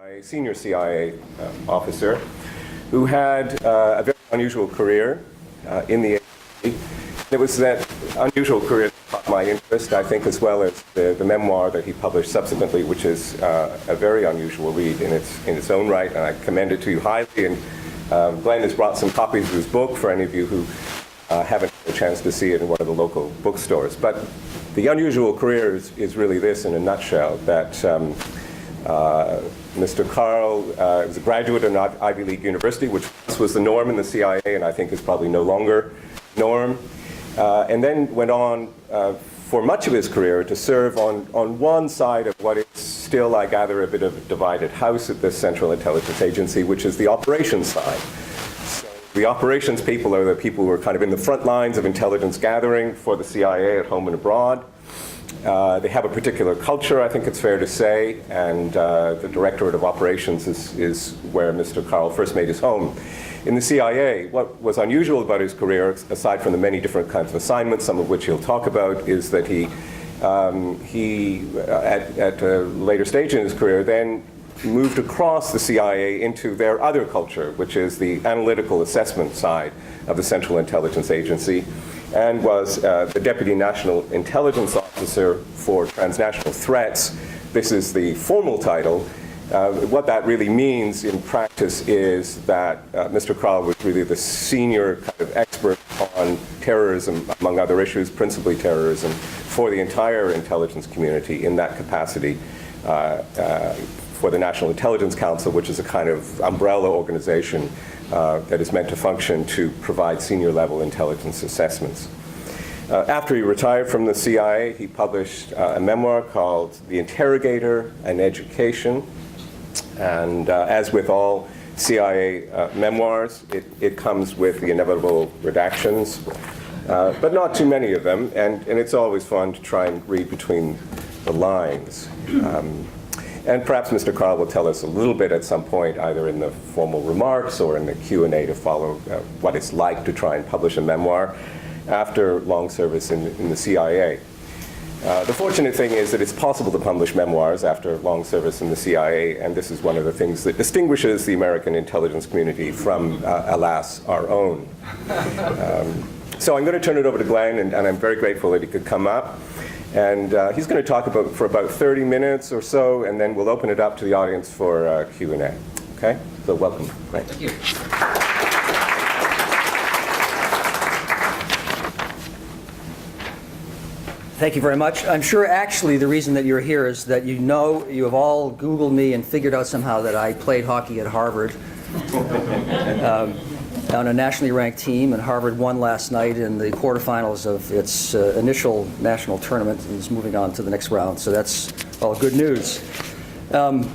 A senior CIA officer who had a very unusual career in the agency. It was that unusual career that caught my interest, I think, as well as the memoir that he published subsequently, which is a very unusual read in its own right, and I commend it to you highly. And Glenn has brought some copies of his book for any of you who haven't had a chance to see it in one of the local bookstores. But the unusual career is really this in a nutshell, that Mr. Carle was a graduate of an Ivy League university, which was the norm in the CIA, and I think is probably no longer norm. And then went on for much of his career to serve on one side of what is still, I gather, a bit of a divided house at this Central Intelligence Agency, which is the operations side. So the operations people are the people who are kind of in the front lines of intelligence gathering for the CIA at home and abroad. They have a particular culture, I think it's fair to say, and the Directorate of Operations is where Mr. Carle first made his home. In the CIA, what was unusual about his career, aside from the many different kinds of assignments, some of which he'll talk about, is that he at a later stage in his career, then moved across the CIA into their other culture, which is the analytical assessment side of the Central Intelligence Agency, and was the Deputy National Intelligence Officer for Transnational Threats. This is the formal title. What that really means in practice is that Mr. Carle was really the senior kind of expert on terrorism, among other issues, principally terrorism, for the entire intelligence community in that capacity for the National Intelligence Council, which is a kind of umbrella organization that is meant to function to provide senior level intelligence assessments. After he retired from the CIA, he published a memoir called The Interrogator and Education. And as with all CIA memoirs, it comes with the inevitable redactions, but not too many of them. And it's always fun to try and read between the lines. And perhaps Mr. Carle will tell us a little bit at some point, either in the formal remarks or in the Q&A to follow, what it's like to try and publish a memoir after long service in the CIA. The fortunate thing is that it's possible to publish memoirs after long service in the CIA, and this is one of the things that distinguishes the American intelligence community from, alas, our own. So I'm going to turn it over to Glenn, and I'm very grateful that he could come up. And he's going to talk for about 30 minutes or so, and then we'll open it up to the audience for Q&A. Okay? So welcome. Glenn. Thank you. Thank you very much. I'm sure actually the reason that you're here is that you have all Googled me and figured out somehow that I played hockey at Harvard on a nationally ranked team, and Harvard won last night in the quarterfinals of its initial national tournament and is moving on to the next round. So that's all good news. I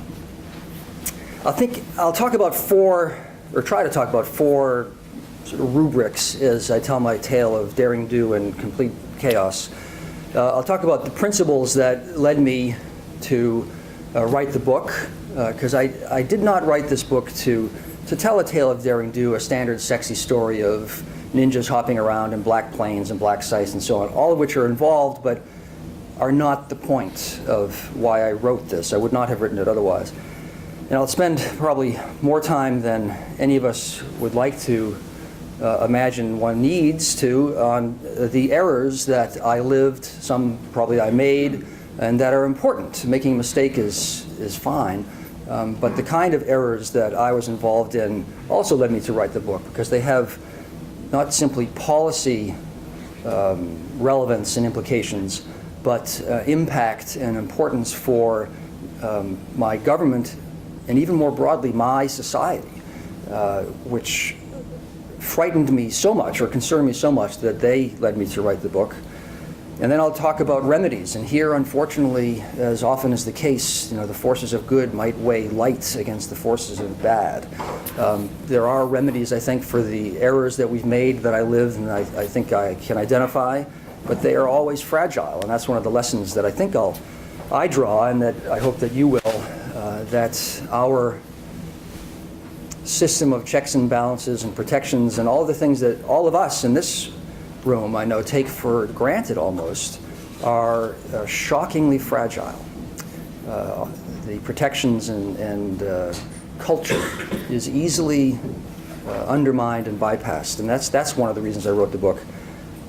think I'll talk about try to talk about four sort of rubrics as I tell my tale of daring do and complete chaos. I'll talk about the principles that led me to write the book, because I did not write this book to tell a tale of daring do, a standard sexy story of ninjas hopping around in black planes and black sights and so on, all of which are involved but are not the point of why I wrote this. I would not have written it otherwise. And I'll spend probably more time than any of us would like to imagine one needs to on the errors that I lived, some probably I made, and that are important. Making a mistake is fine, but the kind of errors that I was involved in also led me to write the book, because they have not simply policy relevance and implications, but impact and importance for my government and even more broadly my society, which frightened me so much or concerned me so much that they led me to write the book. And then I'll talk about remedies. And here, unfortunately, as often is the case, the forces of good might weigh light against the forces of bad. There are remedies, I think, for the errors that we've made that I lived and I think I can identify, but they are always fragile. And that's one of the lessons that I think I draw, and that I hope that you will, that our system of checks and balances and protections and all the things that all of us in this room, I know, take for granted almost, are shockingly fragile. the protections and culture is easily undermined and bypassed. And that's one of the reasons I wrote the book.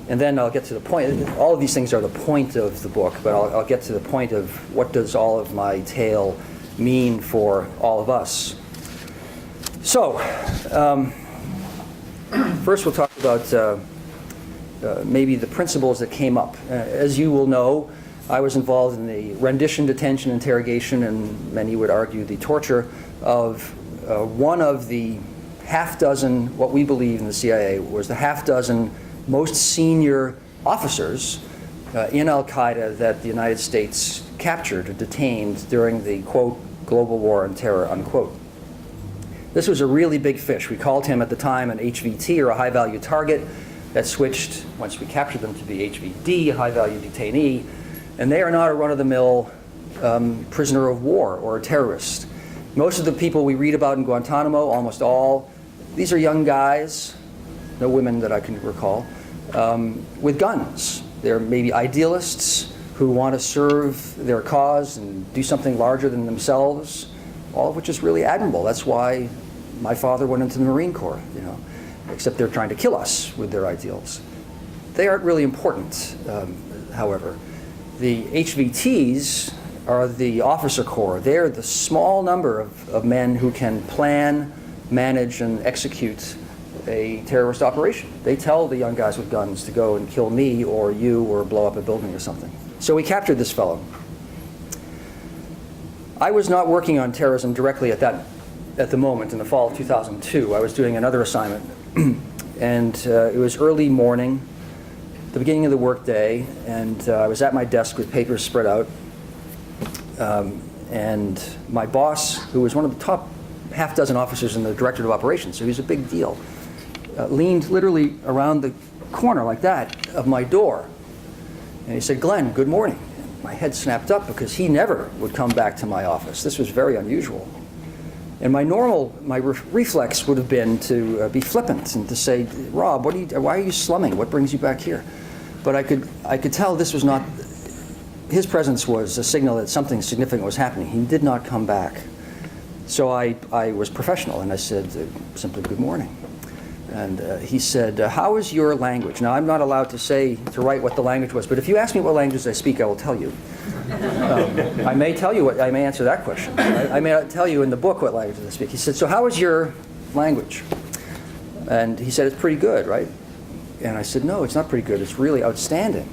And then I'll get to the point. All of these things are the point of the book, but I'll get to the point of what does all of my tale mean for all of us. So, first we'll talk about maybe the principles that came up. As you will know, I was involved in the rendition, detention, interrogation, and many would argue the torture of one of the half dozen, what we believe in the CIA was the half dozen most senior officers in al-Qaida that the United States captured or detained during the, quote, global war on terror, unquote. This was a really big fish. We called him at the time an HVT, or a high-value target. That switched, once we captured them, to be HVD, a high-value detainee. And they are not a run-of-the-mill prisoner of war or a terrorist. Most of the people we read about in Guantanamo, almost all, these are young guys, no women that I can recall, with guns. They're maybe idealists who want to serve their cause and do something larger than themselves, all of which is really admirable. That's why my father went into the Marine Corps, you know, except they're trying to kill us with their ideals. They aren't really important, however. The HVTs are the officer corps. They're the small number of men who can plan, manage, and execute a terrorist operation. They tell the young guys with guns to go and kill me or you or blow up a building or something. So we captured this fellow. I was not working on terrorism directly at the moment in the fall of 2002. I was doing another assignment. And it was early morning, the beginning of the workday, and I was at my desk with papers spread out. And my boss, who was one of the top half dozen officers in the Directorate of Operations, so he was a big deal, leaned literally around the corner like that of my door. And he said, "Glenn, good morning." My head snapped up because he never would come back to my office. This was very unusual. And my reflex would have been to be flippant and to say, "Rob, why are you slumming? What brings you back here?" But I could tell this was not, his presence was a signal that something significant was happening. He did not come back. So I was professional and I said simply, "Good morning." And he said, "How is your language?" Now, I'm not allowed to write what the language was, but if you ask me what language I speak, I will tell you. I may answer that question. I may not tell you in the book what language I speak. He said, "So how is your language?" And he said, "It's pretty good, right?" And I said, "No, it's not pretty good. It's really outstanding."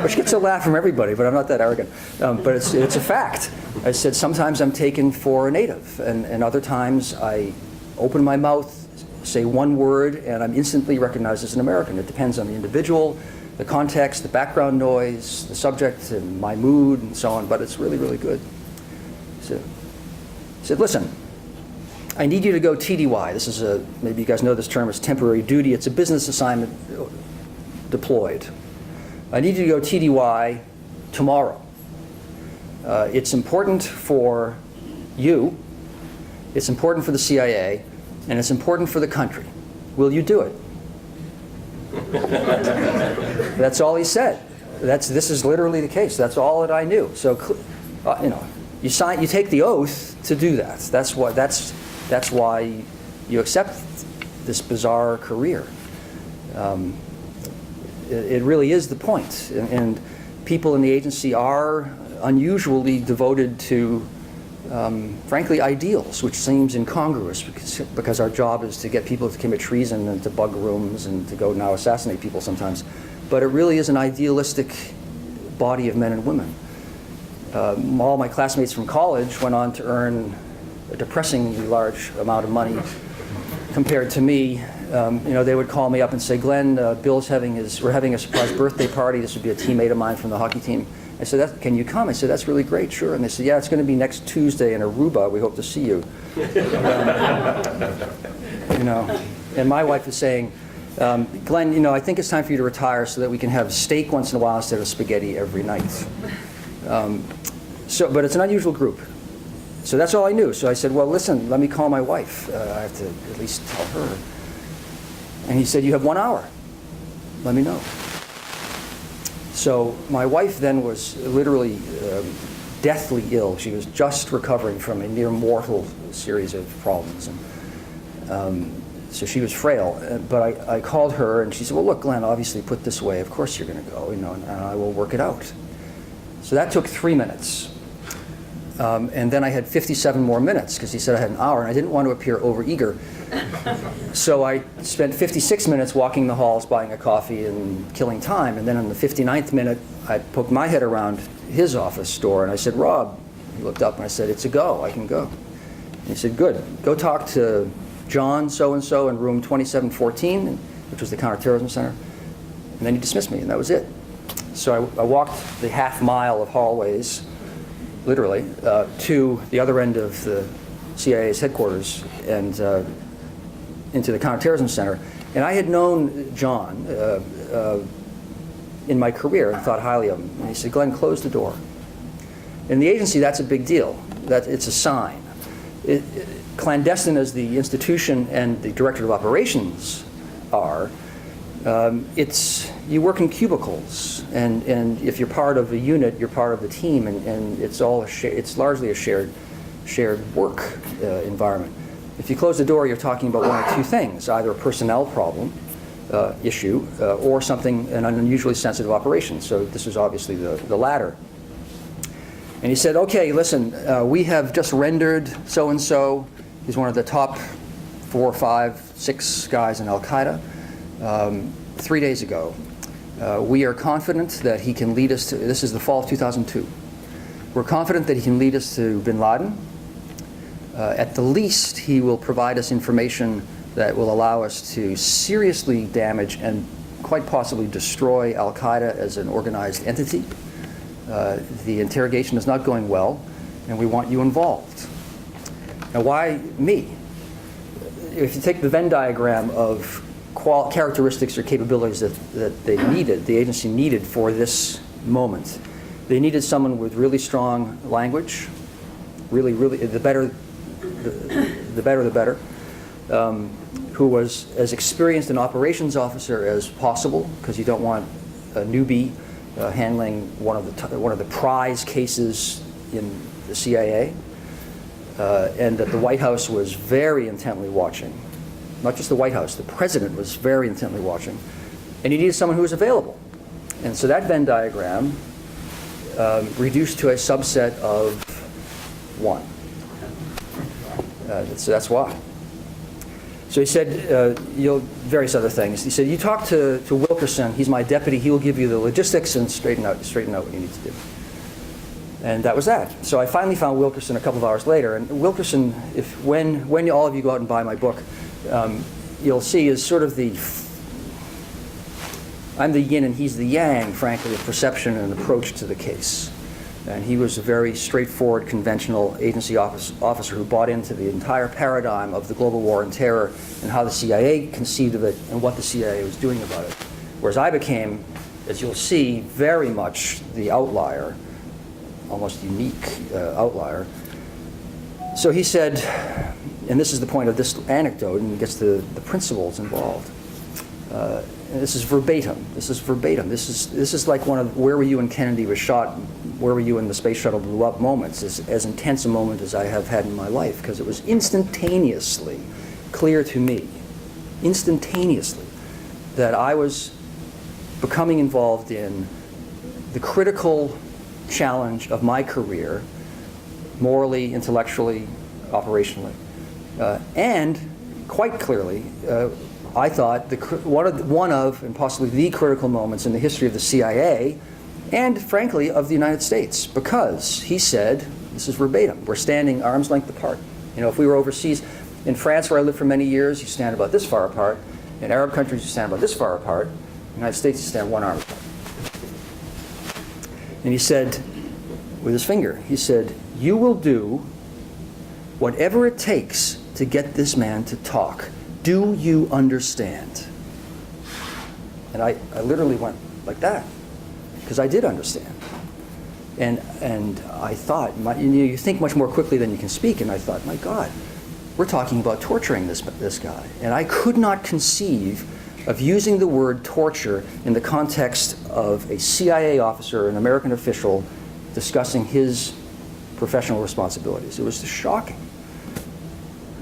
Which gets a laugh from everybody, but I'm not that arrogant. But it's a fact. I said, "Sometimes I'm taken for a native, and other times I open my mouth, say one word, and I'm instantly recognized as an American. It depends on the individual, the context, the background noise, the subject, and my mood, and so on, but it's really, really good." So he said, "Listen, I need you to go TDY." This is maybe you guys know this term, it's temporary duty. It's a business assignment deployed. "I need you to go TDY tomorrow. It's important for you, it's important for the CIA, and it's important for the country. Will you do it?" That's all he said. This is literally the case. That's all that I knew. So, you take the oath to do that. That's why you accept this bizarre career. It really is the point. And people in the agency are unusually devoted to, frankly, ideals, which seems incongruous because our job is to get people to commit treason and to bug rooms and to go now assassinate people sometimes. But it really is an idealistic body of men and women. All my classmates from college went on to earn a depressingly large amount of money compared to me. They would call me up and say, "Glenn, we're having a surprise birthday party. This would be a teammate of mine from the hockey team." I said, "Can you come?" I said, "That's really great, sure." And they said, "Yeah, it's going to be next Tuesday in Aruba. We hope to see you." And my wife is saying, "Glenn, I think it's time for you to retire so that we can have steak once in a while instead of spaghetti every night." But it's an unusual group. So that's all I knew. So I said, "Well, listen, let me call my wife. I have to at least tell her." And he said, "You have 1 hour. Let me know." So my wife then was literally deathly ill. She was just recovering from a near mortal series of problems. And, so she was frail. But I called her, and she said, well, look, Glenn, obviously put this away. Of course you're going to go, and I will work it out. So that took 3 minutes. And then I had 57 more minutes, because he said I had an hour, and I didn't want to appear overeager. So I spent 56 minutes walking the halls, buying a coffee, and killing time. And then on the 59th minute, I poked my head around his office door, and I said, Rob. He looked up, and I said, it's a go. I can go. And he said, good. Go talk to John so-and-so in room 2714, which was the counterterrorism center. And then he dismissed me, and that was it. So I walked the half mile of hallways, literally, to the other end of the CIA's headquarters and into the counterterrorism center. And I had known John in my career and thought highly of him. And he said, Glenn, close the door. In the agency, that's a big deal. It's a sign. Clandestine as the institution and the director of operations are, you work in cubicles, and if you're part of a unit, you're part of the team, and it's largely a shared work environment. If you close the door, you're talking about one or two things: either a personnel problem issue or an unusually sensitive operation. So this was obviously the latter. And he said, okay, listen, we have just rendered so-and-so. He's one of the top 4, 5, 6 guys in al-Qaida 3 days ago. We are confident that he can lead us to, this is the fall of 2002. We're confident that he can lead us to bin Laden. At the least, he will provide us information that will allow us to seriously damage and quite possibly destroy al-Qaida as an organized entity. The interrogation is not going well, and we want you involved. Now, why me? If you take the Venn diagram of characteristics or capabilities that they needed, the agency needed for this moment, they needed someone with really strong language, really, the better, who was as experienced an operations officer as possible, because you don't want a newbie handling one of the prize cases in the CIA, and that the White House was very intently watching. Not just the White House, the president was very intently watching. And you needed someone who was available. And so that Venn diagram reduced to a subset of one. So that's why. So he said, various other things. He said, you talk to Wilkerson, he's my deputy, he will give you the logistics and straighten out what you need to do. And that was that. So I finally found Wilkerson a couple of hours later. And Wilkerson, when all of you go out and buy my book, you'll see is sort of I'm the yin and he's the yang, frankly, of perception and approach to the case. And he was a very straightforward, conventional agency officer who bought into the entire paradigm of the global war on terror and how the CIA conceived of it and what the CIA was doing about it. Whereas I became, as you'll see, very much the outlier, almost unique outlier. So he said, and this is the point of this anecdote, and gets the principles involved. And this is verbatim. This is like one of where were you when Kennedy was shot, where were you when the space shuttle blew up moments, as intense a moment as I have had in my life, because it was instantaneously clear to me, instantaneously, that I was becoming involved in the critical challenge of my career, morally, intellectually, operationally. And quite clearly, I thought one of, and possibly the critical moments in the history of the CIA, and frankly of the United States, because he said, this is verbatim, we're standing arm's length apart. If we were overseas, in France where I lived for many years, you stand about this far apart. In Arab countries, you stand about this far apart. In the United States, you stand one arm apart. And he said, with his finger, he said, you will do whatever it takes to get this man to talk. Do you understand? And I literally went like that, because I did understand. And I thought, you think much more quickly than you can speak, and I thought, my God, we're talking about torturing this guy. And I could not conceive of using the word torture in the context of a CIA officer, an American official, discussing his professional responsibilities. It was just shocking.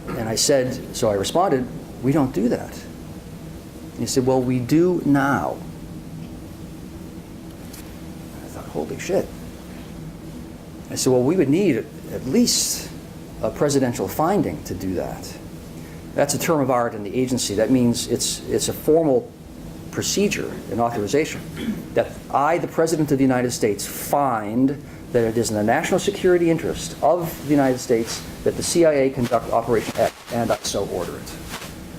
And I said, so I responded, we don't do that. And he said, well, we do now. I thought, holy shit. I said, well, we would need at least a presidential finding to do that. That's a term of art in the agency. That means it's a formal procedure, an authorization, that I, the President of the United States, find that it is in the national security interest of the United States that the CIA conduct Operation X, and I so order it.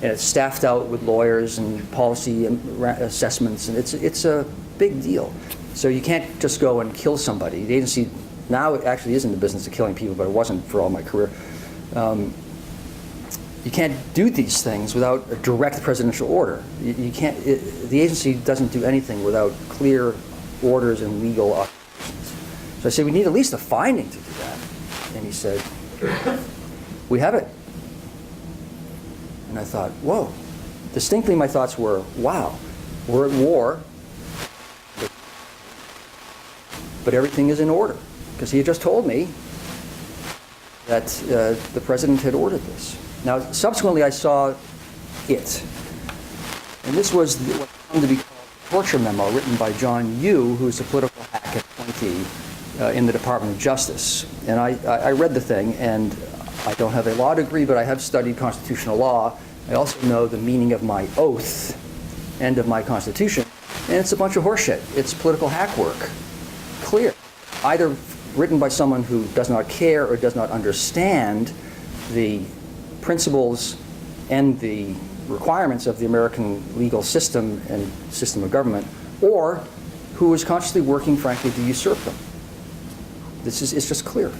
And it's staffed out with lawyers and policy assessments, and it's a big deal. So you can't just go and kill somebody. The agency now actually is in the business of killing people, but it wasn't for all my career. You can't do these things without a direct presidential order. You can't. The agency doesn't do anything without clear orders and legal authorizations. So I said, we need at least a finding to do that. And he said, we have it. And I thought, whoa. Distinctly, my thoughts were, wow, we're at war, but everything is in order. Because he had just told me that the president had ordered this. Now, subsequently, I saw it. And this was what come to be called the torture memo written by John Yoo, who's a political hack appointee in the Department of Justice. And I read the thing, and I don't have a law degree, but I have studied constitutional law. I also know the meaning of my oath and of my Constitution. And it's a bunch of horseshit. It's political hack work. Clear. Either written by someone who does not care or does not understand the principles and the requirements of the American legal system and system of government, or who is consciously working, frankly, to usurp them. It's just clear.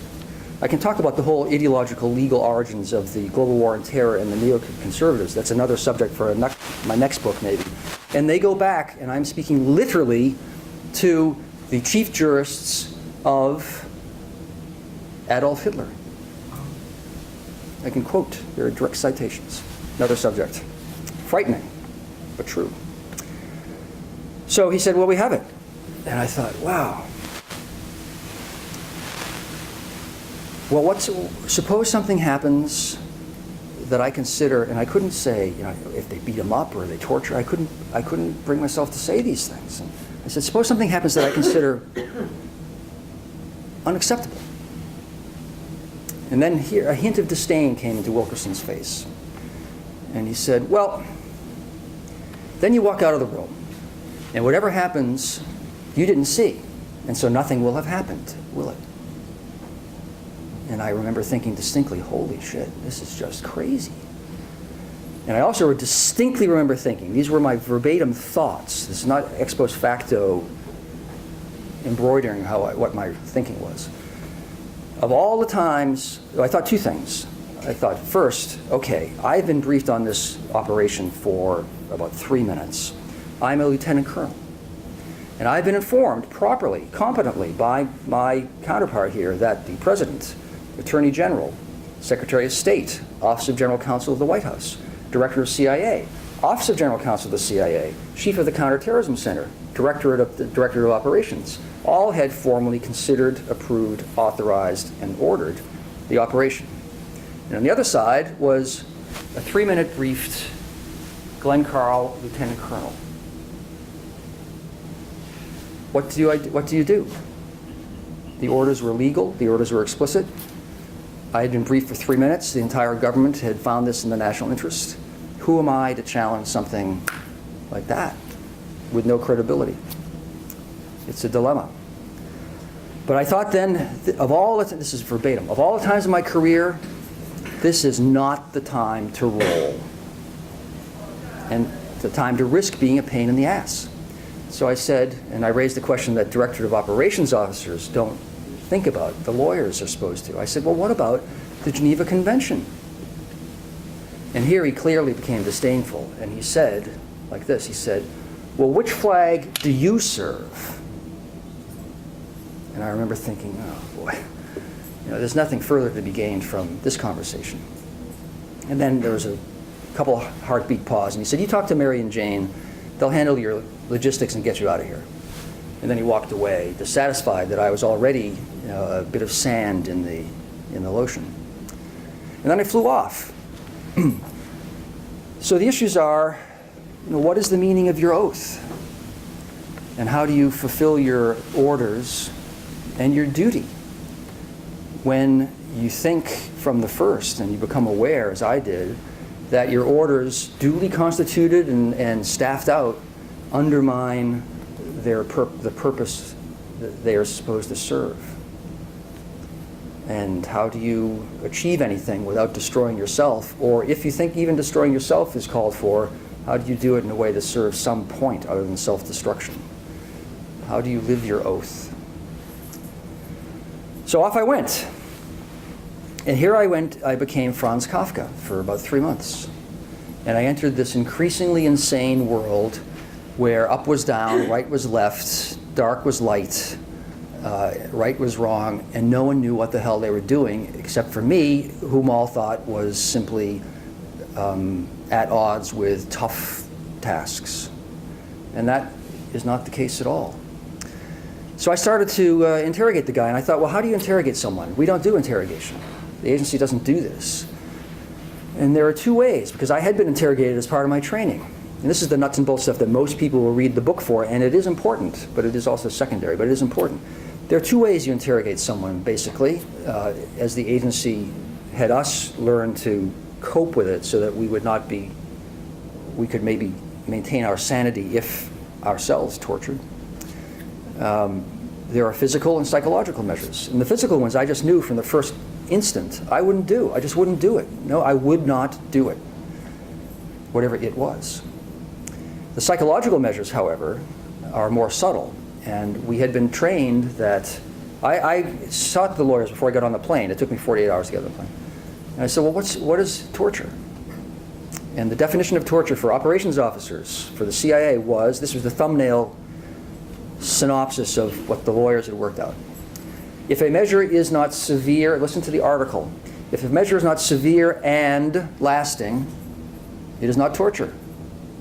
I can talk about the whole ideological legal origins of the global war on terror and the neoconservatives. That's another subject for my next book, maybe. And they go back, and I'm speaking literally, to the chief jurists of Adolf Hitler. I can quote, there are direct citations. Another subject. Frightening, but true. So he said, well, we have it. And I thought, wow. Well, suppose something happens that I consider, and I couldn't say, if they beat him up or they torture, I couldn't bring myself to say these things. And I said, suppose something happens that I consider unacceptable. And then here, a hint of disdain came into Wilkerson's face. And he said, well, then you walk out of the room, and whatever happens, you didn't see. And so nothing will have happened, will it? And I remember thinking distinctly, holy shit, this is just crazy. And I also distinctly remember thinking, these were my verbatim thoughts. This is not ex post facto embroidering what my thinking was. Of all the times, I thought two things. I thought, first, okay, I've been briefed on this operation for about 3 minutes. I'm a lieutenant colonel. And I've been informed properly, competently by my counterpart here that the President, Attorney General, Secretary of State, Office of General Counsel of the White House, Director of CIA, Office of General Counsel of the CIA, Chief of the Counterterrorism Center, Director of Operations, all had formally considered, approved, authorized, and ordered the operation. And on the other side was a 3-minute briefed Glenn Carle, Lieutenant Colonel. What do you do? The orders were legal. The orders were explicit. I had been briefed for 3 minutes. The entire government had found this in the national interest. Who am I to challenge something like that with no credibility? It's a dilemma. But I thought then, this is verbatim, of all the times in my career, this is not the time to roll. And the time to risk being a pain in the ass. So I said, and I raised the question that Director of Operations officers don't think about, the lawyers are supposed to. I said, well, what about the Geneva Convention? And here he clearly became disdainful, and he said, like this, he said, well, which flag do you serve? And I remember thinking, oh boy, there's nothing further to be gained from this conversation. And then there was a couple heartbeat pause, and he said, you talk to Mary and Jane, they'll handle your logistics and get you out of here. And then he walked away, dissatisfied that I was already a bit of sand in the ocean. And then I flew off. So the issues are, what is the meaning of your oath? And how do you fulfill your orders and your duty? When you think from the first and you become aware, as I did, that your orders, duly constituted and staffed out, undermine the purpose that they are supposed to serve. And how do you achieve anything without destroying yourself? Or if you think even destroying yourself is called for, how do you do it in a way that serves some point other than self-destruction? How do you live your oath? So off I went. And here I became Franz Kafka for about 3 months. And I entered this increasingly insane world where up was down, right was left, dark was light, right was wrong, and no one knew what the hell they were doing except for me, whom all thought was simply at odds with tough tasks. And that is not the case at all. So I started to interrogate the guy, and I thought, well, how do you interrogate someone? We don't do interrogation. The agency doesn't do this. And there are two ways, because I had been interrogated as part of my training. And this is the nuts and bolts stuff that most people will read the book for, and it is important, but it is also secondary, but it is important. There are two ways you interrogate someone, basically, as the agency had us learn to cope with it so that we could maybe maintain our sanity if ourselves tortured. There are physical and psychological measures. And the physical ones I just knew from the first instant I wouldn't do. I just wouldn't do it. No, I would not do it, whatever it was. The psychological measures, however, are more subtle. And we had been trained that I sought the lawyers before I got on the plane. It took me 48 hours to get on the plane. And I said, well, what is torture? And the definition of torture for operations officers for the CIA was, this was the thumbnail synopsis of what the lawyers had worked out. If a measure is not severe, listen to the article. If a measure is not severe and lasting, it is not torture.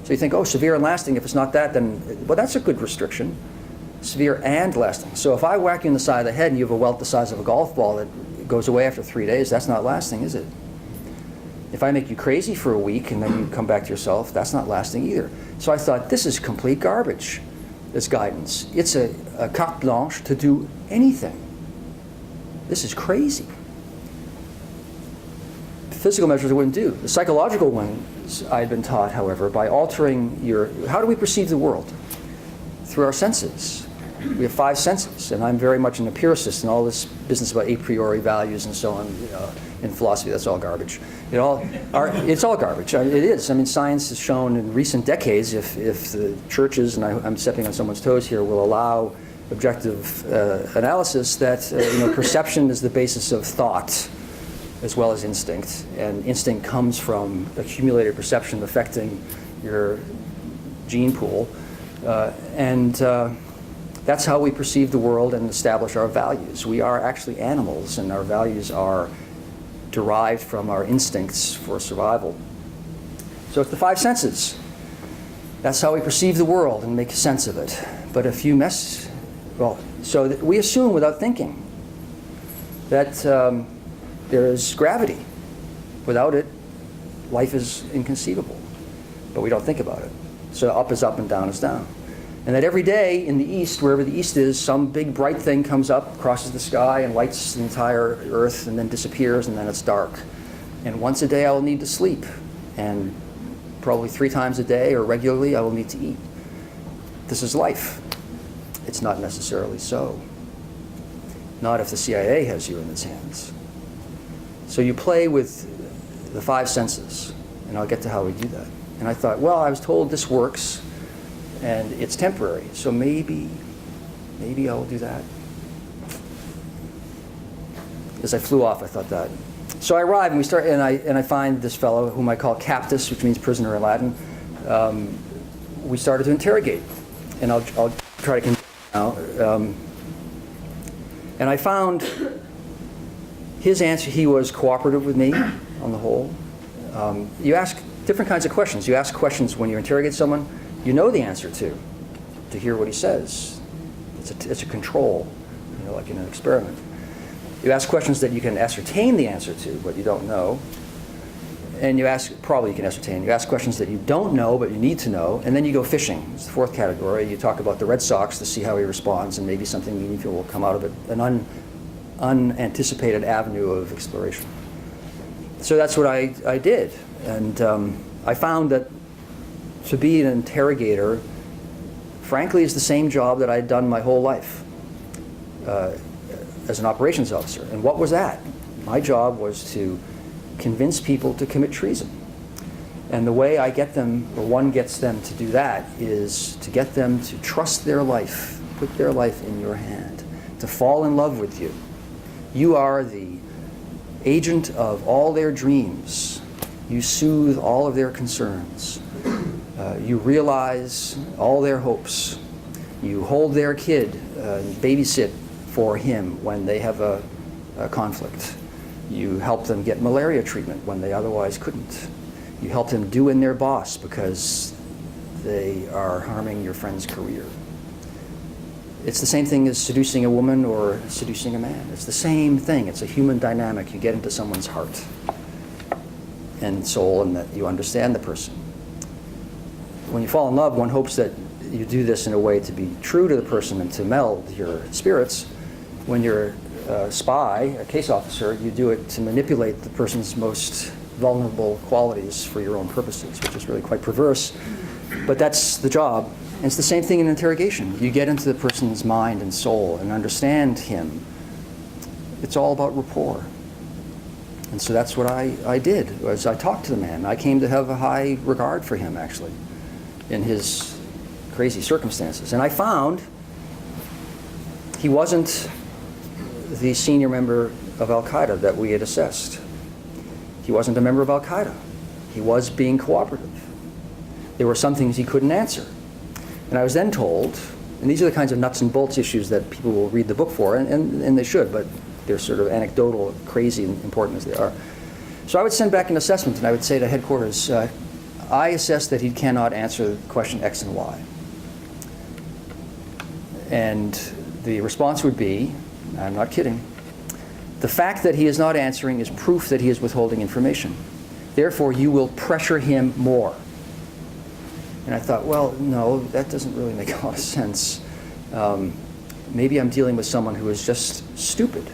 So you think, oh, severe and lasting, if it's not that, then, well, that's a good restriction. Severe and lasting. So if I whack you in the side of the head and you have a welt the size of a golf ball that goes away after 3 days, that's not lasting, is it? If I make you crazy for a week and then you come back to yourself, that's not lasting either. So I thought, this is complete garbage, this guidance. It's a carte blanche to do anything. This is crazy. Physical measures I wouldn't do. The psychological ones I had been taught, however, by altering how do we perceive the world? Through our senses. We have 5 senses, and I'm very much an empiricist, and all this business about a priori values and so on, in philosophy, that's all garbage. It's all garbage. It is. I mean, science has shown in recent decades, if the churches, and I'm stepping on someone's toes here, will allow objective analysis, that perception is the basis of thought as well as instinct, and instinct comes from accumulated perception affecting your gene pool, and that's how we perceive the world and establish our values. We are actually animals, and our values are derived from our instincts for survival. So it's the 5 senses. That's how we perceive the world and make sense of it. But if you so we assume without thinking that there is gravity. Without it, life is inconceivable. But we don't think about it. So up is up and down is down. And that every day in the east, wherever the east is, some big bright thing comes up, crosses the sky, and lights the entire earth, and then disappears, and then it's dark. And once a day I will need to sleep. And probably 3 times a day or regularly I will need to eat. This is life. It's not necessarily so. Not if the CIA has you in its hands. So you play with the 5 senses, and I'll get to how we do that. And I thought, well, I was told this works, and it's temporary, so maybe I will do that. As I flew off, I thought that. So I arrived, and I find this fellow, whom I call Captus, which means prisoner in Latin. We started to interrogate, and I'll try to continue now. And I found his answer, he was cooperative with me on the whole. You ask different kinds of questions. You ask questions when you interrogate someone you know the answer to hear what he says. It's a control, like in an experiment. You ask questions that you can ascertain the answer to, but you don't know. And you ask questions that you don't know, but you need to know, and then you go fishing. It's the fourth category. You talk about the Red Sox to see how he responds, and maybe something meaningful will come out of it, an unanticipated avenue of exploration. So that's what I did. And I found that to be an interrogator, frankly, is the same job that I'd done my whole life as an operations officer. And what was that? My job was to convince people to commit treason. And the way I get them, or one gets them to do that, is to get them to trust their life, put their life in your hand, to fall in love with you. You are the agent of all their dreams. You soothe all of their concerns. You realize all their hopes. You hold their kid, babysit for him when they have a conflict. You help them get malaria treatment when they otherwise couldn't. You help them do in their boss because they are harming your friend's career. It's the same thing as seducing a woman or seducing a man. It's the same thing. It's a human dynamic. You get into someone's heart and soul, and that you understand the person. When you fall in love, one hopes that you do this in a way to be true to the person and to meld your spirits. When you're a spy, a case officer, you do it to manipulate the person's most vulnerable qualities for your own purposes, which is really quite perverse. But that's the job. And it's the same thing in interrogation. You get into the person's mind and soul and understand him. It's all about rapport. And so that's what I did, was I talked to the man. I came to have a high regard for him, actually, in his crazy circumstances. And I found he wasn't the senior member of al-Qaida that we had assessed. He wasn't a member of al-Qaida. He was being cooperative. There were some things he couldn't answer. And I was then told, and these are the kinds of nuts and bolts issues that people will read the book for, and they should, but they're sort of anecdotal, crazy and important as they are. So I would send back an assessment, and I would say to headquarters, I assess that he cannot answer question X and Y. And the response would be, I'm not kidding, the fact that he is not answering is proof that he is withholding information. Therefore, you will pressure him more. And I thought, well, no, that doesn't really make a lot of sense. Maybe I'm dealing with someone who is just stupid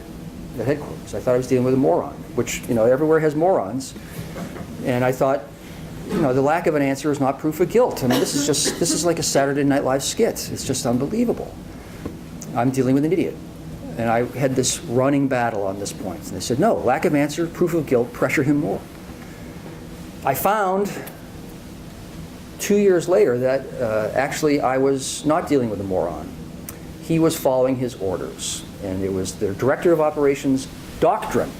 at headquarters. I thought I was dealing with a moron, which, everywhere has morons. And I thought, the lack of an answer is not proof of guilt. I mean, this is like a Saturday Night Live skit. It's just unbelievable. I'm dealing with an idiot. And I had this running battle on this point. And they said, no, lack of answer, proof of guilt, pressure him more. I found 2 years later that actually I was not dealing with a moron. He was following his orders. And it was the director of operations doctrine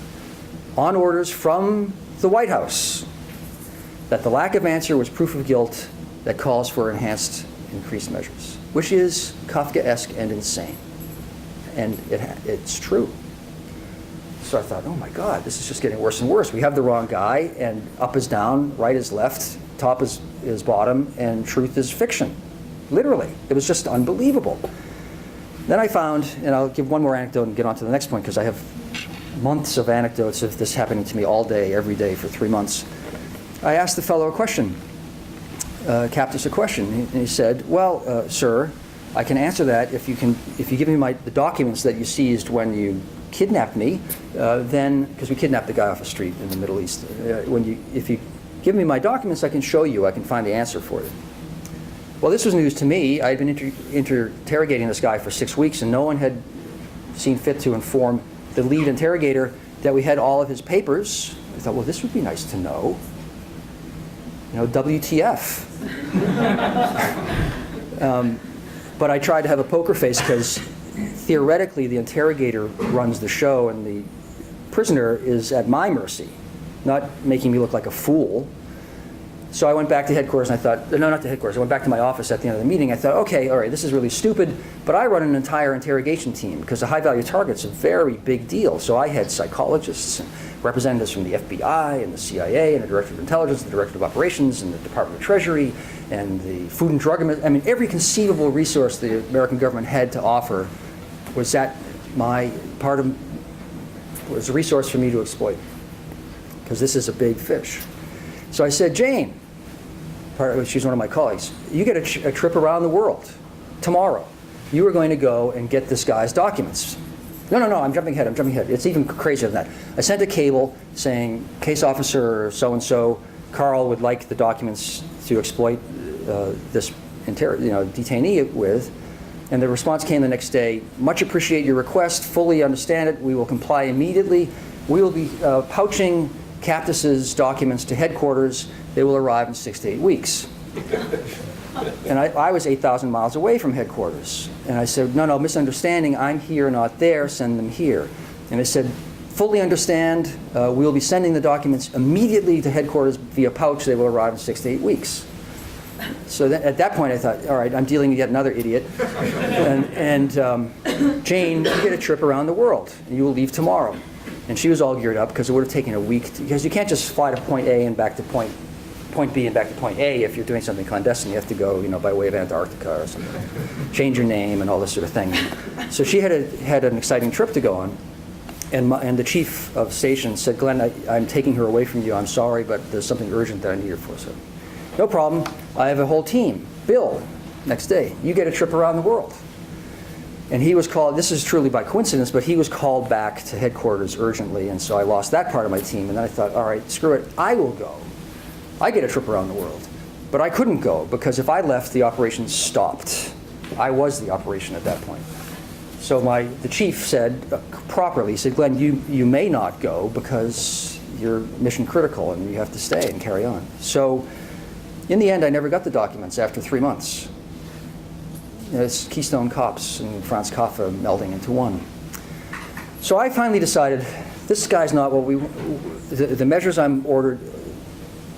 on orders from the White House that the lack of answer was proof of guilt that calls for enhanced increased measures, which is Kafkaesque and insane. And it's true. So I thought, oh my God, this is just getting worse and worse. We have the wrong guy, and up is down, right is left, top is bottom, and truth is fiction. Literally. It was just unbelievable. Then I found, and I'll give one more anecdote and get on to the next point, because I have months of anecdotes of this happening to me all day, every day for 3 months. I asked the fellow a question, Captus a question, and he said, well, sir, I can answer that if you give me the documents that you seized when you kidnapped me, then, because we kidnapped the guy off the street in the Middle East. If you give me my documents, I can show you, I can find the answer for it. Well, this was news to me. I had been interrogating this guy for 6 weeks, and no one had seen fit to inform the lead interrogator that we had all of his papers. I thought, well, this would be nice to know. WTF. But I tried to have a poker face because theoretically the interrogator runs the show and the prisoner is at my mercy, not making me look like a fool. So I went back to headquarters and I thought, no, not to headquarters, I went back to my office at the end of the meeting. I thought, okay, all right, this is really stupid, but I run an entire interrogation team because a high-value target's a very big deal. So I had psychologists and representatives from the FBI and the CIA and the Director of Intelligence, the Director of Operations and the Department of Treasury and the Food and Drug Administration. I mean, every conceivable resource the American government had to offer was at my part of, was a resource for me to exploit because this is a big fish. So I said, Jane, she's one of my colleagues, you get a trip around the world tomorrow. You are going to go and get this guy's documents. No, I'm jumping ahead. It's even crazier than that. I sent a cable saying, case officer so-and-so, Carle would like the documents to exploit this detainee with. And the response came the next day, much appreciate your request, fully understand it, we will comply immediately. We will be pouching Captus's documents to headquarters. They will arrive in 6 to 8 weeks. And I was 8,000 miles away from headquarters. And I said, no, misunderstanding, I'm here, not there, send them here. And they said, fully understand, we'll be sending the documents immediately to headquarters via pouch. They will arrive in 6 to 8 weeks. So at that point I thought, all right, I'm dealing with yet another idiot. And Jane, you get a trip around the world. And you will leave tomorrow. And she was all geared up because it would have taken a week, because you can't just fly to point A and back to point B and back to point A if you're doing something clandestine. You have to go, by way of Antarctica or something. Change your name and all this sort of thing. So she had an exciting trip to go on. And the chief of station said, Glenn, I'm taking her away from you. I'm sorry, but there's something urgent that I need her for. So, no problem. I have a whole team. Bill, next day, you get a trip around the world. And he was called, this is truly by coincidence, but he was called back to headquarters urgently, and so I lost that part of my team. And then I thought, all right, screw it, I will go. I get a trip around the world. But I couldn't go, because if I left, the operation stopped. I was the operation at that point. So the chief said, properly, he said, Glenn, you may not go because you're mission critical and you have to stay and carry on. So in the end, I never got the documents after 3 months. It's Keystone Cops and Franz Kafka melding into one. So I finally decided, this guy's not what we, the measures I'm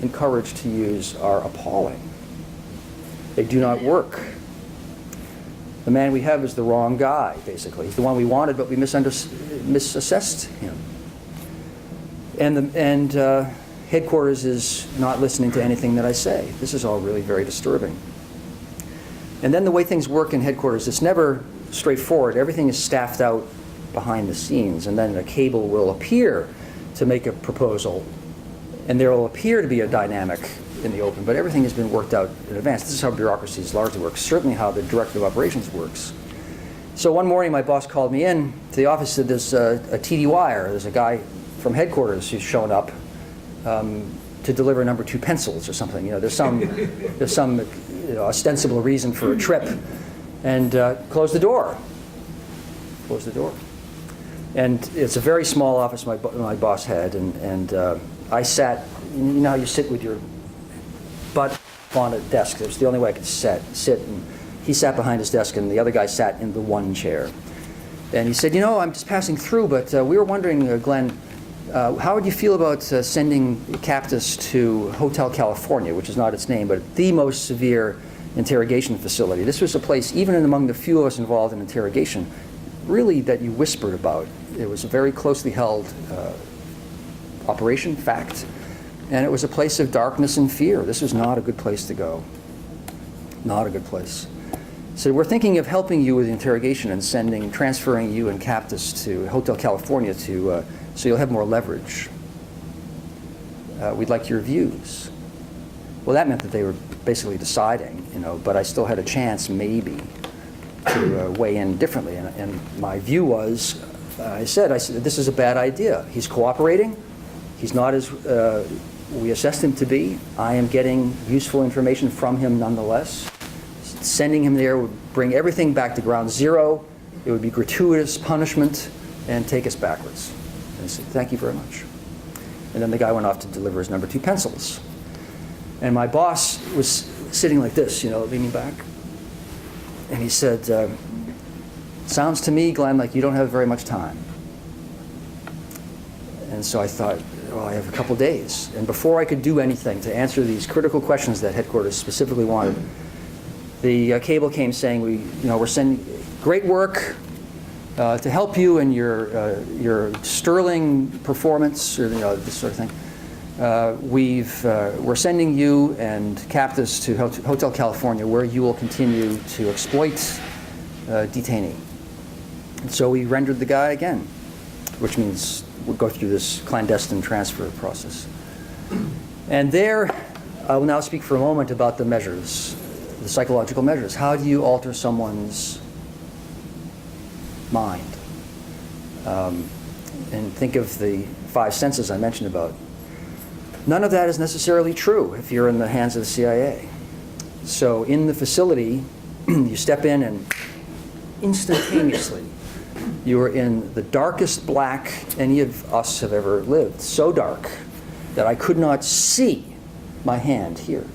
encouraged to use are appalling. They do not work. The man we have is the wrong guy, basically. He's the one we wanted, but we misassessed him. And headquarters is not listening to anything that I say. This is all really very disturbing. And then the way things work in headquarters, it's never straightforward. Everything is staffed out behind the scenes, and then a cable will appear to make a proposal, and there will appear to be a dynamic in the open, but everything has been worked out in advance. This is how bureaucracies largely work, certainly how the Director of Operations works. So one morning my boss called me in to the office, said there's a TDY, or there's a guy from headquarters who's shown up to deliver number 2 pencils or something. There's some ostensible reason for a trip, and close the door. Close the door. And it's a very small office my boss had, and I sat, how you sit with your butt on a desk. It was the only way I could sit, and he sat behind his desk, and the other guy sat in the one chair. And he said, I'm just passing through, but we were wondering, Glenn, how would you feel about sending Captus to Hotel California, which is not its name, but the most severe interrogation facility? This was a place, even among the few of us involved in interrogation, really that you whispered about. It was a very closely held operation, fact, and it was a place of darkness and fear. This was not a good place to go. Not a good place. So we're thinking of helping you with the interrogation and transferring you and Captus to Hotel California so you'll have more leverage. We'd like your views. Well, that meant that they were basically deciding, but I still had a chance, maybe, to weigh in differently. And my view was, I said, this is a bad idea. He's cooperating. He's not as we assessed him to be. I am getting useful information from him nonetheless. Sending him there would bring everything back to ground zero. It would be gratuitous punishment and take us backwards. And I said, thank you very much. And then the guy went off to deliver his number 2 pencils. And my boss was sitting like this, leaning back. And he said, sounds to me, Glenn, like you don't have very much time. And so I thought, well, I have a couple days. And before I could do anything to answer these critical questions that headquarters specifically wanted, the cable came saying, we're sending great work to help you in your sterling performance, or this sort of thing. We're sending you and CAPTUS to Hotel California, where you will continue to exploit detainee. And so we rendered the guy again, which means we'll go through this clandestine transfer process. And there, I will now speak for a moment about the measures, the psychological measures. How do you alter someone's mind? And think of the 5 senses I mentioned about. None of that is necessarily true if you're in the hands of the CIA. So in the facility, you step in and instantaneously you are in the darkest black any of us have ever lived. So dark that I could not see my hand here.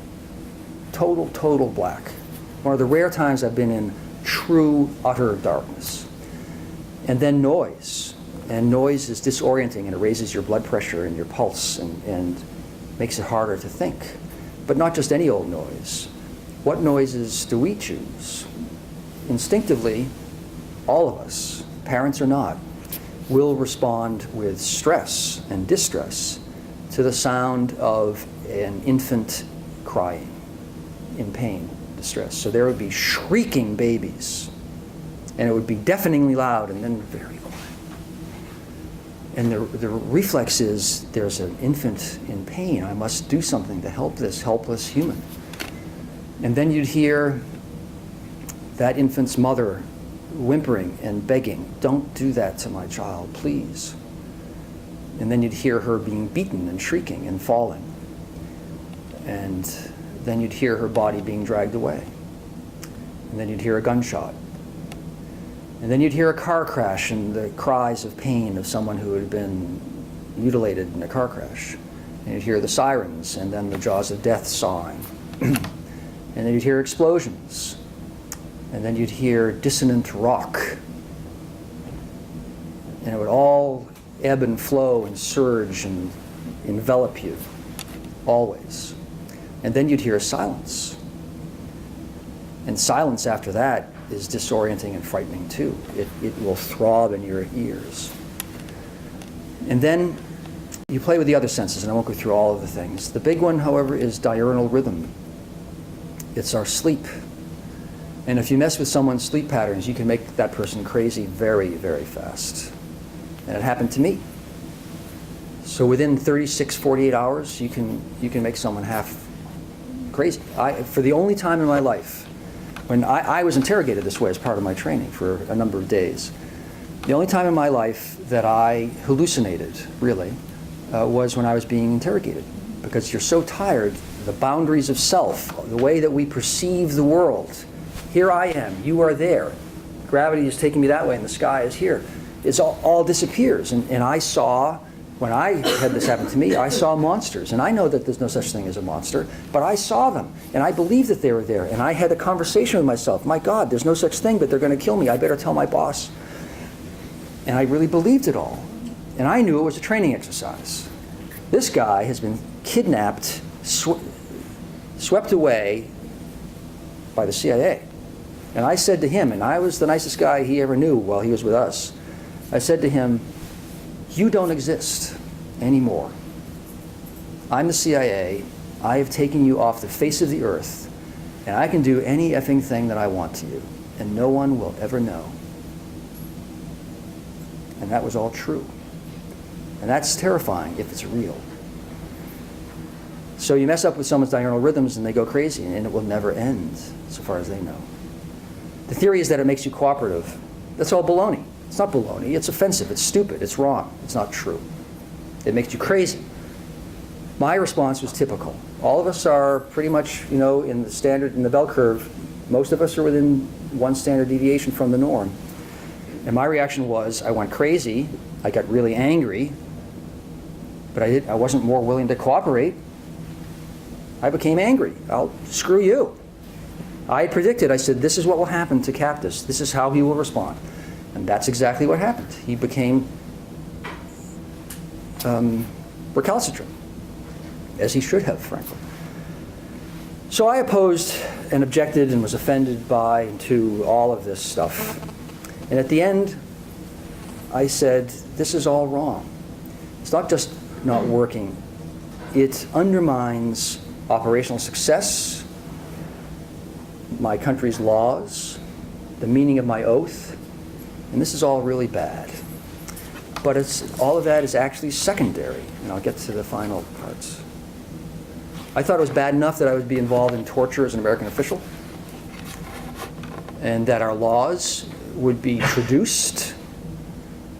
Total black. One of the rare times I've been in true, utter darkness. And then noise. And noise is disorienting, and it raises your blood pressure and your pulse and makes it harder to think. But not just any old noise. What noises do we choose? Instinctively, all of us, parents or not, will respond with stress and distress to the sound of an infant crying in pain, distress. So there would be shrieking babies, and it would be deafeningly loud and then very quiet. And the reflex is, there's an infant in pain. I must do something to help this helpless human. And then you'd hear that infant's mother whimpering and begging, don't do that to my child, please. And then you'd hear her being beaten and shrieking and falling. And then you'd hear her body being dragged away. And then you'd hear a gunshot. And then you'd hear a car crash and the cries of pain of someone who had been mutilated in a car crash. And you'd hear the sirens, and then the jaws of death sawing. And then you'd hear explosions. And then you'd hear dissonant rock. And it would all ebb and flow and surge and envelop you, always. And then you'd hear silence. And silence after that is disorienting and frightening too. It will throb in your ears. And then you play with the other senses, and I won't go through all of the things. The big one, however, is diurnal rhythm. It's our sleep. And if you mess with someone's sleep patterns, you can make that person crazy very, very fast. And it happened to me. So within 36, 48 hours, you can make someone half crazy. For the only time in my life, when I was interrogated this way as part of my training for a number of days, the only time in my life that I hallucinated, really, was when I was being interrogated. Because you're so tired, the boundaries of self, the way that we perceive the world. Here I am, you are there. Gravity is taking me that way and the sky is here. It all disappears. And I saw, when I had this happen to me, I saw monsters. And I know that there's no such thing as a monster, but I saw them. And I believed that they were there. And I had a conversation with myself. My God, there's no such thing, but they're going to kill me. I better tell my boss. And I really believed it all. And I knew it was a training exercise. This guy has been kidnapped, swept away by the CIA. And I said to him, and I was the nicest guy he ever knew while he was with us, I said to him, you don't exist anymore. I'm the CIA. I have taken you off the face of the earth, and I can do any effing thing that I want to you, and no one will ever know. And that was all true. And that's terrifying if it's real. So you mess up with someone's diurnal rhythms and they go crazy, and it will never end, so far as they know. The theory is that it makes you cooperative. That's all baloney. It's not baloney. It's offensive. It's stupid. It's wrong. It's not true. It makes you crazy. My response was typical. All of us are pretty much, in the bell curve. Most of us are within one standard deviation from the norm. And my reaction was, I went crazy. I got really angry. But I wasn't more willing to cooperate. I became angry. Screw you. I predicted, I said, this is what will happen to CAPTUS. This is how he will respond. And that's exactly what happened. He became recalcitrant, as he should have, frankly. So I opposed and objected and was offended by and to all of this stuff. And at the end, I said, this is all wrong. It's not just not working. It undermines operational success, my country's laws, the meaning of my oath, and this is all really bad. But all of that is actually secondary, and I'll get to the final parts. I thought it was bad enough that I would be involved in torture as an American official, and that our laws would be traduced,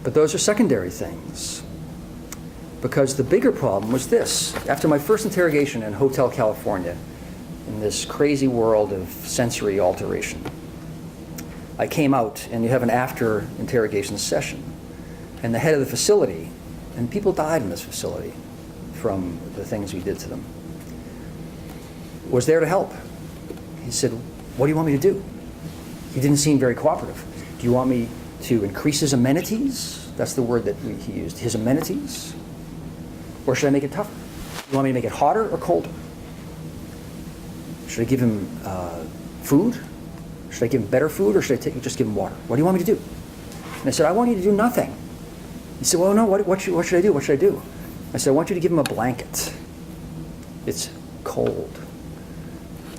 but those are secondary things. Because the bigger problem was this. After my first interrogation in Hotel California, in this crazy world of sensory alteration, I came out, and you have an after interrogation session. And the head of the facility, and people died in this facility from the things we did to them, was there to help. He said, what do you want me to do? He didn't seem very cooperative. Do you want me to increase his amenities? That's the word that he used, his amenities? Or should I make it tougher? You want me to make it hotter or colder? Should I give him food? Should I give him better food, or should I just give him water? What do you want me to do? And I said, I want you to do nothing. He said, well, no, what should I do? What should I do? I said, I want you to give him a blanket. It's cold.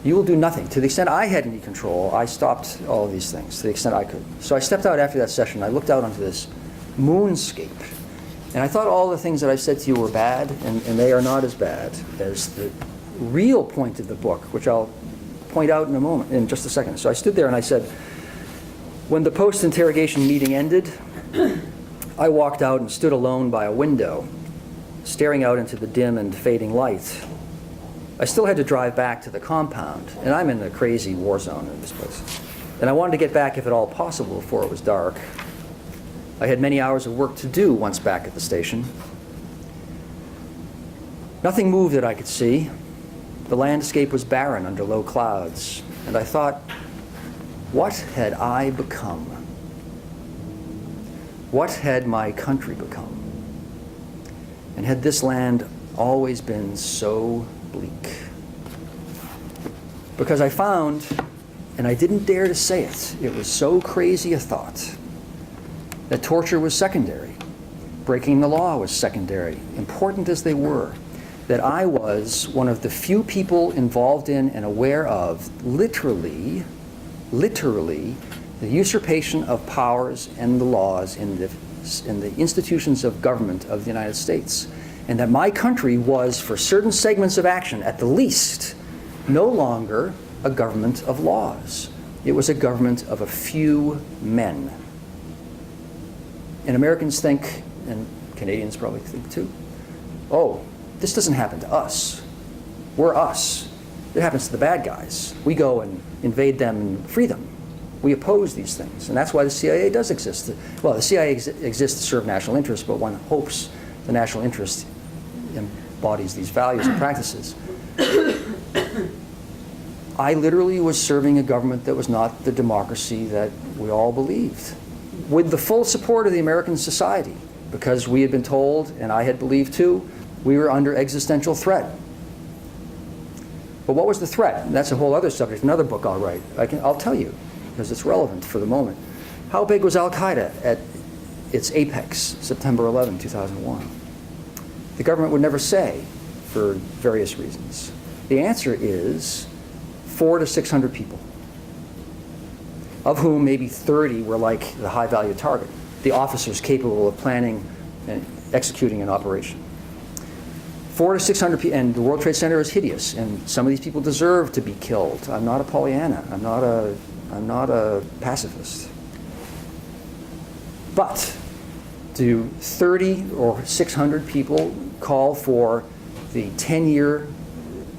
You will do nothing. To the extent I had any control, I stopped all of these things, to the extent I could. So I stepped out after that session. I looked out onto this moonscape. And I thought all the things that I said to you were bad, and they are not as bad as the real point of the book, which I'll point out in a moment, in just a second. So I stood there and I said, when the post-interrogation meeting ended, I walked out and stood alone by a window, staring out into the dim and fading light. I still had to drive back to the compound, and I'm in the crazy war zone in this place. And I wanted to get back, if at all possible, before it was dark. I had many hours of work to do once back at the station. Nothing moved that I could see. The landscape was barren under low clouds, and I thought, what had I become? What had my country become? And had this land always been so bleak? Because I found, and I didn't dare to say it, it was so crazy a thought, that torture was secondary, breaking the law was secondary, important as they were, that I was one of the few people involved in and aware of, literally, the usurpation of powers and the laws in the institutions of government of the United States. And that my country was, for certain segments of action, at the least, no longer a government of laws. It was a government of a few men. And Americans think, and Canadians probably think too, oh, this doesn't happen to us. We're us. It happens to the bad guys. We go and invade them and free them. We oppose these things. And that's why the CIA does exist. Well, the CIA exists to serve national interests, but one hopes the national interest embodies these values and practices. I literally was serving a government that was not the democracy that we all believed, with the full support of the American society, because we had been told, and I had believed too, we were under existential threat. But what was the threat? And that's a whole other subject, another book I'll write. I'll tell you, because it's relevant for the moment. How big was al-Qaida at its apex, September 11, 2001? The government would never say, for various reasons. The answer is 400 to 600 people, of whom maybe 30 were like the high-value target, the officers capable of planning and executing an operation. 400 to 600 people, and the World Trade Center is hideous, and some of these people deserve to be killed. I'm not a Pollyanna. I'm not a pacifist. But do 30 or 600 people call for the 10-year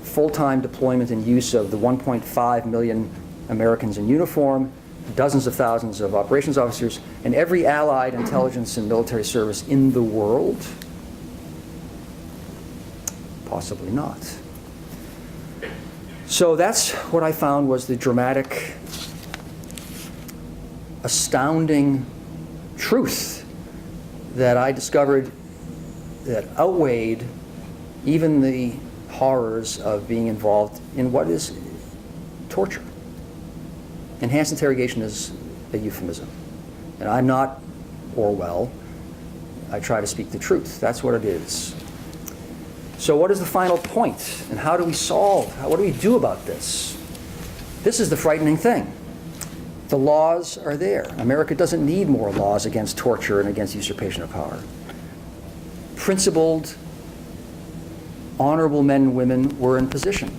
full-time deployment and use of the 1.5 million Americans in uniform, dozens of thousands of operations officers, and every allied intelligence and military service in the world? Possibly not. So that's what I found was the dramatic, astounding truth that I discovered that outweighed even the horrors of being involved in what is torture. Enhanced interrogation is a euphemism. And I'm not Orwell. I try to speak the truth. That's what it is. So what is the final point? And how do we solve? What do we do about this? This is the frightening thing. The laws are there. America doesn't need more laws against torture and against usurpation of power. Principled, honorable men and women were in position.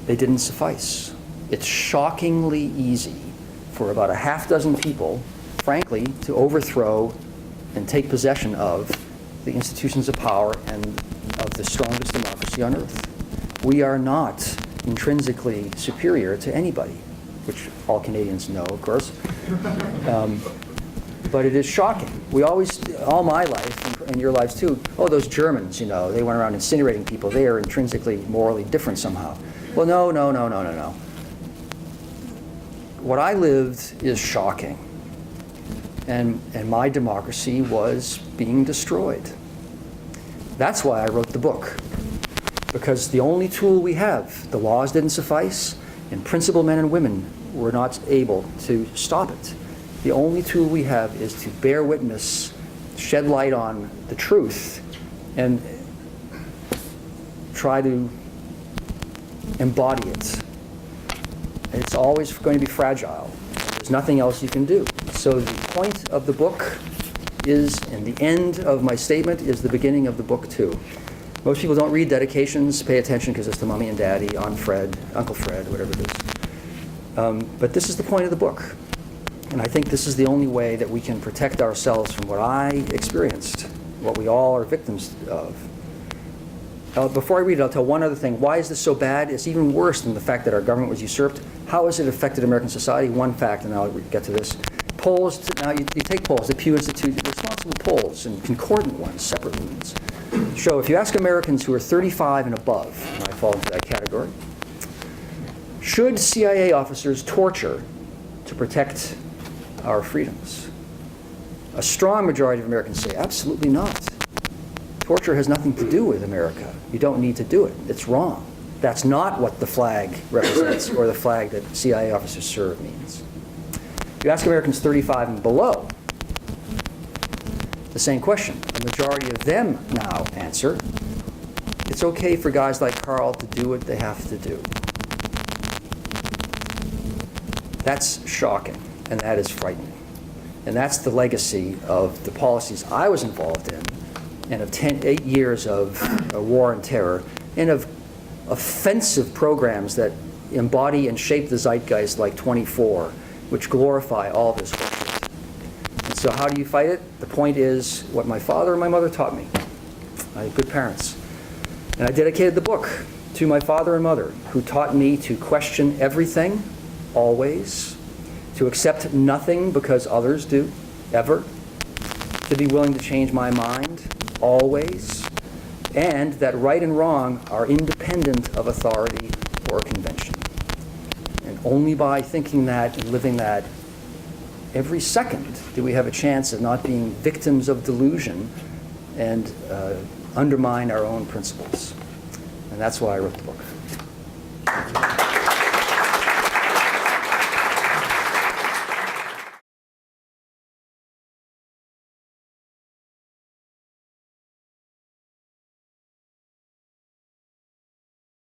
They didn't suffice. It's shockingly easy for about a half dozen people, frankly, to overthrow and take possession of the institutions of power and of the strongest democracy on earth. We are not intrinsically superior to anybody, which all Canadians know, of course. But it is shocking. We always, all my life, and your lives too, oh, those Germans, they went around incinerating people. They are intrinsically, morally different somehow. Well, no. What I lived is shocking. And my democracy was being destroyed. That's why I wrote the book. Because the only tool we have, the laws didn't suffice, and principled men and women were not able to stop it. The only tool we have is to bear witness, shed light on the truth, and try to embody it. It's always going to be fragile. There's nothing else you can do. So the point of the book is, and the end of my statement is the beginning of the book too. Most people don't read dedications. Pay attention because it's to Mommy and Daddy, Aunt Fred, Uncle Fred, whatever it is. But this is the point of the book. And I think this is the only way that we can protect ourselves from what I experienced, what we all are victims of. Before I read it, I'll tell one other thing. Why is this so bad? It's even worse than the fact that our government was usurped. How has it affected American society? One fact, and I'll get to this. Polls, now you take polls, the Pew Institute, responsible polls, and concordant ones, separate ones, show if you ask Americans who are 35 and above, and I fall into that category, should CIA officers torture to protect our freedoms? A strong majority of Americans say absolutely not. Torture has nothing to do with America. You don't need to do it. It's wrong. That's not what the flag represents or the flag that CIA officers serve means. If you ask Americans 35 and below the same question, a majority of them now answer, it's okay for guys like Carle to do what they have to do. That's shocking, and that is frightening. And that's the legacy of the policies I was involved in, and of 8 years of war and terror, and of offensive programs that embody and shape the zeitgeist like 24, which glorify all this bullshit. And so how do you fight it? The point is what my father and my mother taught me. I had good parents. And I dedicated the book to my father and mother, who taught me to question everything, always, to accept nothing because others do, ever, to be willing to change my mind, always, and that right and wrong are independent of authority or convention. And only by thinking that and living that every second do we have a chance of not being victims of delusion and undermine our own principles. And that's why I wrote the book.